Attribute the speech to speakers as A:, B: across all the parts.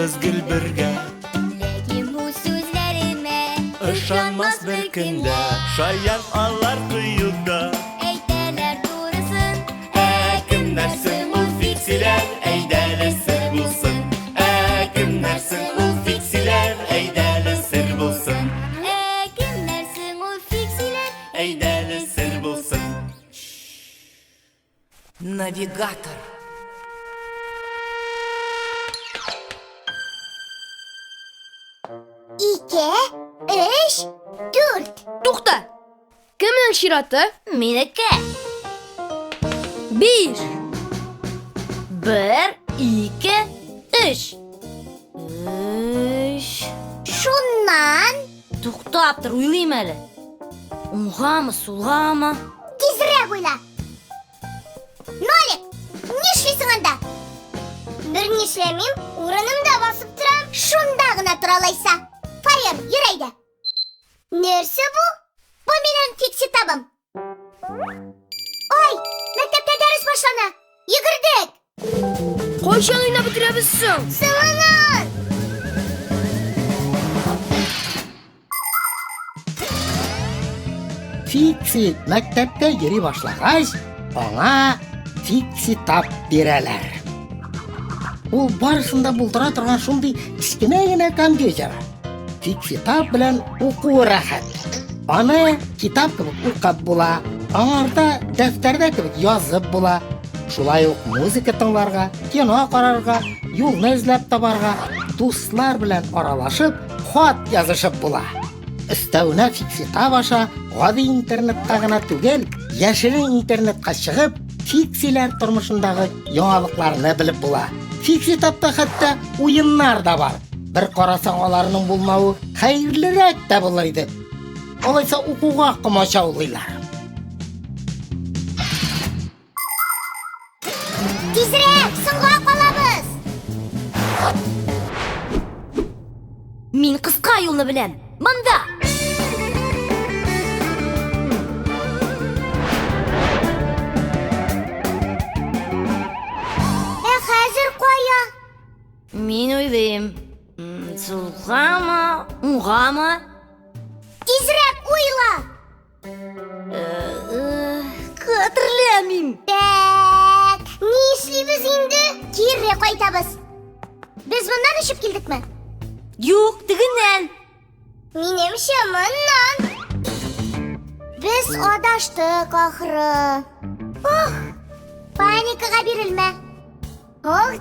A: мезгіл бірге.
B: Ләкин бу сүзләремә
A: Ышанмас бір күндә, шаян алар кыюда.
B: әйтәләр турысын.
A: Кемнәрсең ул фиксиләр, әйдәле сер булсын. Кемнәрсең ул фиксиләр, әйдәле сер булсын.
B: Кемнәрсең ул фиксиләр?
A: Әйдәле сер булсын.
C: Навигатор.
B: Ике, өч, дүрт.
D: Туқта. Кемнең чираты?
B: Минеке.
D: 5.
B: 1, 2, 3. 3. Шуннан
D: Туқтап тор, уйлыйм әле. Уңгамы, сулгамы?
B: тизрәк уйла. Нолик, нишлисең анда? Бер нишләмим, урынымда басып торам. Шунда гына торалайса. Фарер, йөр әйдә. Нәрсә бу? Бу минем фикси табым. Ой, мәктәптә дәрес башлана. Йөгердек.
D: Кайчан уйнап бетерәбез соң?
B: Соңыннан.
E: Фикси мәктәпкә йөри башлагач, аңа фикси тап бирәләр. Ул барышында булдыра торган шундый кечкенә генә компьютер. Фикси тап белән укуы рәхәт. Аны китап кебек укып була, аңарда дәфтәрдә кебек язып була. Шулай ук музыка тыңларга, кино карарга, юлны эзләп табарга, дуслар белән аралашып, хат язышып була. Өстәвенә фикси тап аша гади интернетка гына түгел, яшерен интернетка чыгып, фиксиләр тормышындагы яңалыкларны белеп була. Фикси тапта хәтта уеннар да бар. Бер карасаң аларның булмавы хәерлерәк тә булыр иде. Алайса укуга комачаулыйлар.
B: Тизрәк, соңга калабыз.
D: Мин кыска юлны беләм. Монда.
B: Хәзер кая?
D: Мин уйлыйм. Сулгамы, уңгамы?
B: Тизрәк уйла.
D: Хәтерләмим.
B: Так, ни эшлибез инде? Кире кайтабыз. Без моннан очып килдекме?
D: Юк, тегеннән.
B: Минемчә моннан. Без адаштык ахры. Паникага бирелмә.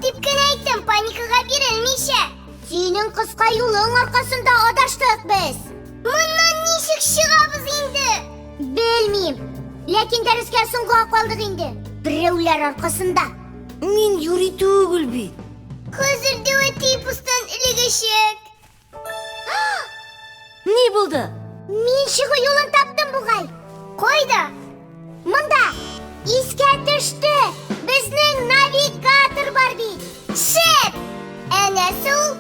B: Дип кенә әйттем, паникага бирелмичә. Синең кыска юлың аркасында адаштык без. Моннан ничек чыгабыз инде? Белмим. Ләкин дәрескә соңга калдык инде. Берәүләр аркасында.
D: Мин юри түгел бит.
B: Хәзер дә типустан элегәчәк.
D: Ни булды?
B: Мин чыгу юлын таптым бугай. Кайда? Монда. Искә төште. Безнең навигатор бар бит. Шеп! Әнә сул.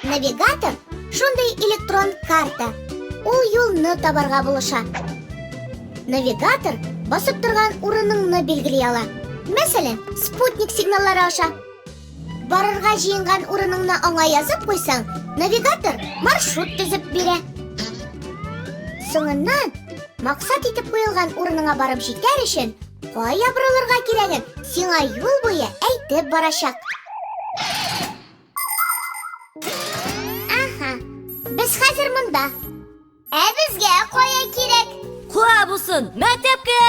B: Навигатор шундай электрон карта. Ул юлны табарга булыша. Навигатор басып торган урыныңны билгели ала. Мәсәлән, спутник сигналлары аша. Барырга җыенган урыныңны аңа язып куйсаң, навигатор маршрут төзеп бирә. Соңыннан максат итеп куелган урыныңа барып җитәр өчен кая борылырга кирәген сиңа юл буе әйтеп барачак. Без хәзер монда. Безгә кая кирәк?
D: Куа булсын, мәктәпкә.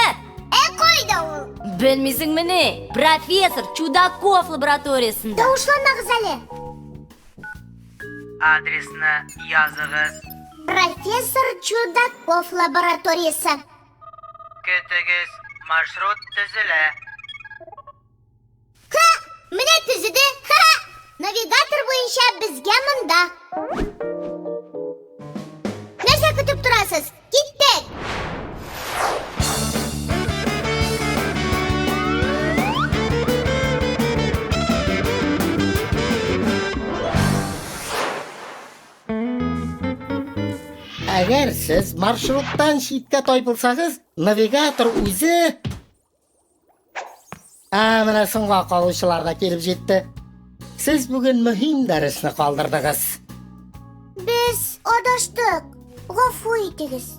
B: Кайда ул?
D: Белмисеңме ни? Профессор Чудаков лабораториясында.
B: Тавышланмагыз әле.
C: Адресны языгыз.
B: Профессор Чудаков лабораториясы.
C: Көтегез, маршрут төзелә.
B: Менә төзеде. Навигатор буенча безгә монда. Нәрсә көтеп торасыз? Киттек.
E: Әгәр сез маршруттан читкә тайпылсагыз, навигатор үзе Менә соңга калучылар да килеп жетті. Сіз бүгін мөһим дәресне калдырдыгыз.
B: Без адаштык. Гафу итегез.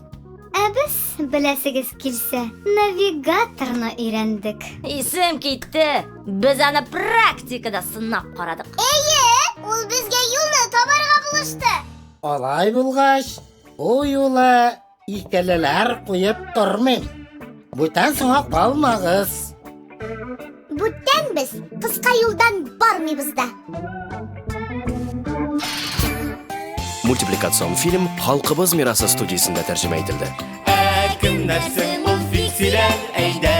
F: Біз білесігіз келсе, навигаторны үйрендік.
D: Исем китте. Біз аны практикада сынап карадык.
B: Ул безгә юлны табарга булышты.
E: Алай булгач, бу юлы икелеләр куеп тормыйм. Бүтән соңга калмагыз.
B: Бүттән без кыска юлдан бармыйбыз да.
G: Мультипликацион фильм Халкыбыз мирасы студиясында тәрҗемә ителде.
A: Кемнәрсең ул фиксиләр, әйдә